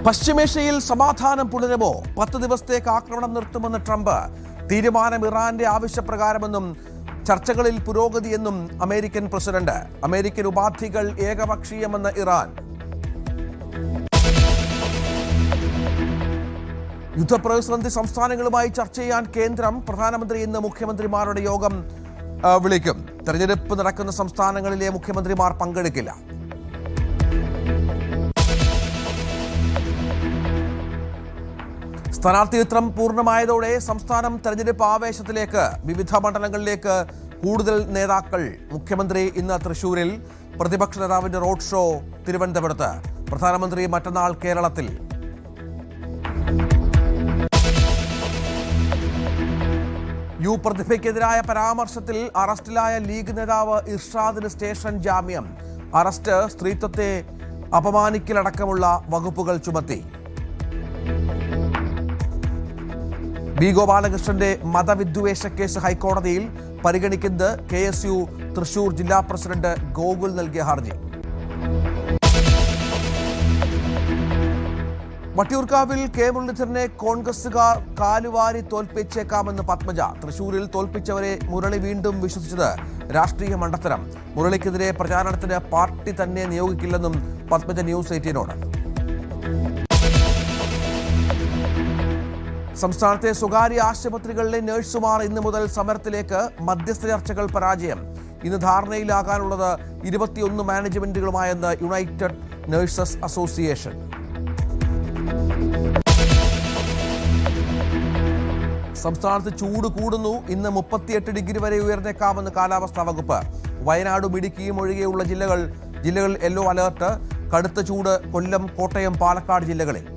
പശ്ചിമേഷ്യയിൽ സമാധാനം പുലരുമോ? 10 ദിവസത്തേക്ക് ആക്രമണം നിർത്തുമെന്ന് ട്രംപ്. തീരുമാനം ഇറാന്റെ ആവശ്യപ്രകാരമെന്നും ചർച്ചകളിൽ പുരോഗതിയെന്നും അമേരിക്കൻ പ്രസിഡന്റ്. അമേരിക്കൻ ഉപാധികൾ ഏകപക്ഷീയമെന്ന് ഇറാൻ. യുദ്ധപ്രതിസന്ധി സംസ്ഥാനങ്ങളുമായി ചർച്ച ചെയ്യാൻ കേന്ദ്രം. പ്രധാനമന്ത്രി ഇന്ന് മുഖ്യമന്ത്രിമാരുടെ യോഗം വിളിക്കും. തെരഞ്ഞെടുപ്പ് നടക്കുന്ന സംസ്ഥാനങ്ങളിലെ മുഖ്യമന്ത്രിമാർ പങ്കെടുക്കില്ല. സ്ഥാനാർത്ഥിത്വം പൂർണ്ണമായതോടെ സംസ്ഥാനം തെരഞ്ഞെടുപ്പ് ആവേശത്തിലേക്ക്. വിവിധ മണ്ഡലങ്ങളിലേക്ക് കൂടുതൽ നേതാക്കൾ. മുഖ്യമന്ത്രി ഇന്ന് തൃശൂരിൽ, പ്രതിപക്ഷ നേതാവിന്റെ റോഡ് ഷോ തിരുവനന്തപുരത്ത്, പ്രധാനമന്ത്രി മറ്റന്നാൾ കേരളത്തിൽ. യു പ്രതിഭയ്ക്കെതിരായ പരാമർശത്തിൽ അറസ്റ്റിലായ ലീഗ് നേതാവ് ഇർഷാദിന് സ്റ്റേഷൻ ജാമ്യം. അറസ്റ്റ് സ്ത്രീത്വത്തെ അപമാനിക്കലടക്കമുള്ള വകുപ്പുകൾ ചുമത്തി. ബി ഗോപാലകൃഷ്ണന്റെ മതവിദ്വേഷ കേസ് ഹൈക്കോടതിയിൽ പരിഗണിക്കുന്നത്. KSU തൃശൂർ ജില്ലാ പ്രസിഡന്റ് ഗോകുൽ നൽകിയ ഹർജി. വട്ടിയൂർക്കാവിൽ കെ മുരളീധരനെ കോൺഗ്രസുകാർ കാലുവാരി തോൽപ്പിച്ചേക്കാമെന്ന് പത്മജ. തൃശൂരിൽ തോൽപ്പിച്ചവരെ മുരളി വീണ്ടും വിശ്വസിച്ചത് രാഷ്ട്രീയ മണ്ടത്തരം. മുരളിക്കെതിരെ പ്രചാരണത്തിന് പാർട്ടി തന്നെ നിയോഗിക്കില്ലെന്നും പത്മജ ന്യൂസ് 18നോട്. സംസ്ഥാനത്തെ സ്വകാര്യ ആശുപത്രികളിലെ നഴ്സുമാർ ഇന്നു മുതൽ സമരത്തിലേക്ക്. മധ്യസ്ഥ ചർച്ചകൾ പരാജയം. ഇന്ന് ധാരണയിലാകാനുള്ളത് 21 മാനേജ്മെന്റുകളുമായെന്ന് യുണൈറ്റഡ് നഴ്സസ് അസോസിയേഷൻ. സംസ്ഥാനത്ത് ചൂട് കൂടുന്നു. ഇന്ന് 38 ഡിഗ്രി വരെ ഉയർന്നേക്കാമെന്ന് കാലാവസ്ഥാ വകുപ്പ്. വയനാടും ഇടുക്കിയും ഒഴികെയുള്ള ജില്ലകളിൽ യെല്ലോ അലേർട്ട്. കടുത്ത ചൂട് കൊല്ലം, കോട്ടയം, പാലക്കാട് ജില്ലകളിൽ.